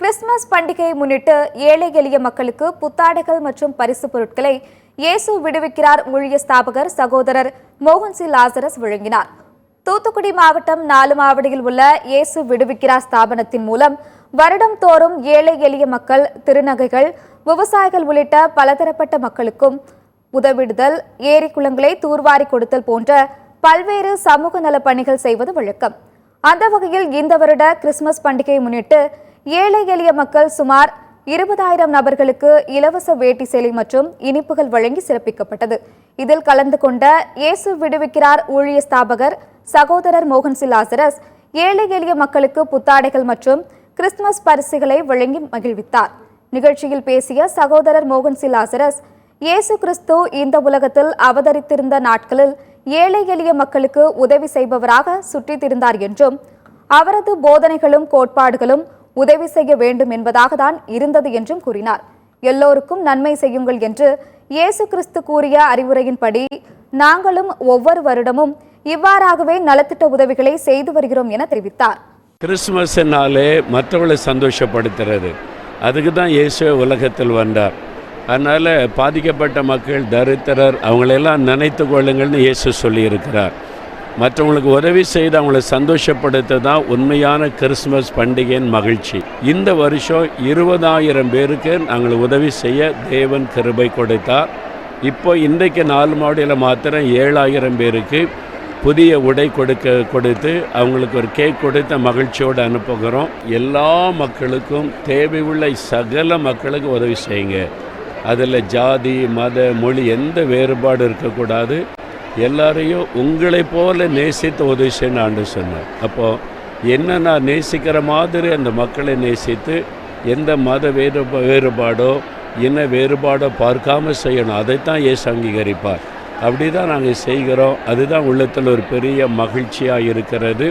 Christmas பண்டிகையை முன்னிட்டு ஏழை எளிய மக்களுக்கு புத்தாடைகள் மற்றும் பரிசு பொருட்களை இயேசு விடுவிக்கிறார் ஊழிய ஸ்தாபகர் சகோதரர் மோகன் சி லாசரஸ் வழங்கினார். தூத்துக்குடி மாவட்டம் நாலுமாவடியில் உள்ள இயேசு விடுவிக்கிறார் ஸ்தாபனத்தின் மூலம் வருடம் தோறும் ஏழை எளிய மக்கள், திருநங்கைகள், விவசாயிகள் உள்ளிட்ட பலதரப்பட்ட மக்களுக்கும் உதவிடுதல், ஏரி குளங்களை தூர்வாரி கொடுத்தல் போன்ற பல்வேறு சமூக நல பணிகள் செய்வது வழக்கம். அந்த வகையில் இந்த வருட கிறிஸ்துமஸ் பண்டிகையை முன்னிட்டு ஏழை எளிய மக்கள் சுமார் 20,000 நபர்களுக்கு இலவச வேட்டி சேலை மற்றும் இனிப்புகள் வழங்கி சிறப்பிக்கப்பட்டது. இதில் கலந்து கொண்ட இயேசு விடுவிக்கிறார் ஊழிய ஸ்தாபகர் சகோதரர் மோகன் சி லாசரஸ் ஏழை எளிய மக்களுக்கு புத்தாடைகள் மற்றும் கிறிஸ்துமஸ் பரிசுகளை வழங்கி மகிழ்வித்தார். நிகழ்ச்சியில் பேசிய சகோதரர் மோகன் சி லாசரஸ், இயேசு கிறிஸ்து இந்த உலகத்தில் அவதரித்திருந்த நாட்களில் ஏழை எளிய மக்களுக்கு உதவி செய்பவராக சுற்றித் திரிந்தார் என்றும், அவரது போதனைகளும் கோட்பாடுகளும் உதவி செய்ய வேண்டும் என்பதாக தான் இருந்தது என்றும் கூறினார். எல்லோருக்கும் நன்மை செய்யுங்கள் என்று இயேசு கிறிஸ்து கூறிய அறிவுரையின்படி நாங்களும் ஒவ்வொரு வருடமும் இவ்வாறாகவே நலத்திட்ட உதவிகளை செய்து வருகிறோம் என தெரிவித்தார். கிறிஸ்துமஸ்னாலே மற்றவர்களை சந்தோஷப்படுத்துறது, அதுக்கு தான் இயேசு உலகத்தில் வந்தார். அதனால் பாதிக்கப்பட்ட மக்கள், தரித்திரர், அவங்களெல்லாம் நினைத்து கொள்ளுங்கள்னு இயேசு சொல்லியிருக்கிறார். மற்றவங்களுக்கு உதவி செய்து அவங்கள சந்தோஷப்படுத்த தான் உண்மையான கிறிஸ்துமஸ் பண்டிகையின் மகிழ்ச்சி. இந்த வருஷம் 20,000 பேருக்கு நாங்கள் உதவி செய்ய தேவன் கிருபை கொடுத்தார். இப்போ இன்றைக்கு 4 மாவட்டத்தில் மாத்திரம் 7,000 பேருக்கு புதிய உடை கொடுத்து அவங்களுக்கு ஒரு கேக் கொடுத்த மகிழ்ச்சியோடு அனுப்புகிறோம். எல்லா மக்களுக்கும், தேவை உள்ள சகல மக்களுக்கு உதவி செய்யுங்க. அதில் ஜாதி, மத, மொழி எந்த வேறுபாடு இருக்கக்கூடாது. எல்லாரையும் உங்களை போல நேசித்து உதவி செய்யணும் ஆண்டவர் சொன்னார். அப்போது என்ன, நான் நேசிக்கிற மாதிரி அந்த மக்களை நேசித்து எந்த மத வேறுபாடோ இன வேறுபாடோ பார்க்காம செய்யணும். அதைத்தான் இயேசு அங்கீகரிப்பார். அப்படி தான் நாங்கள் செய்கிறோம். அதுதான் உள்ளத்தில் ஒரு பெரிய மகிழ்ச்சியாக இருக்கிறது.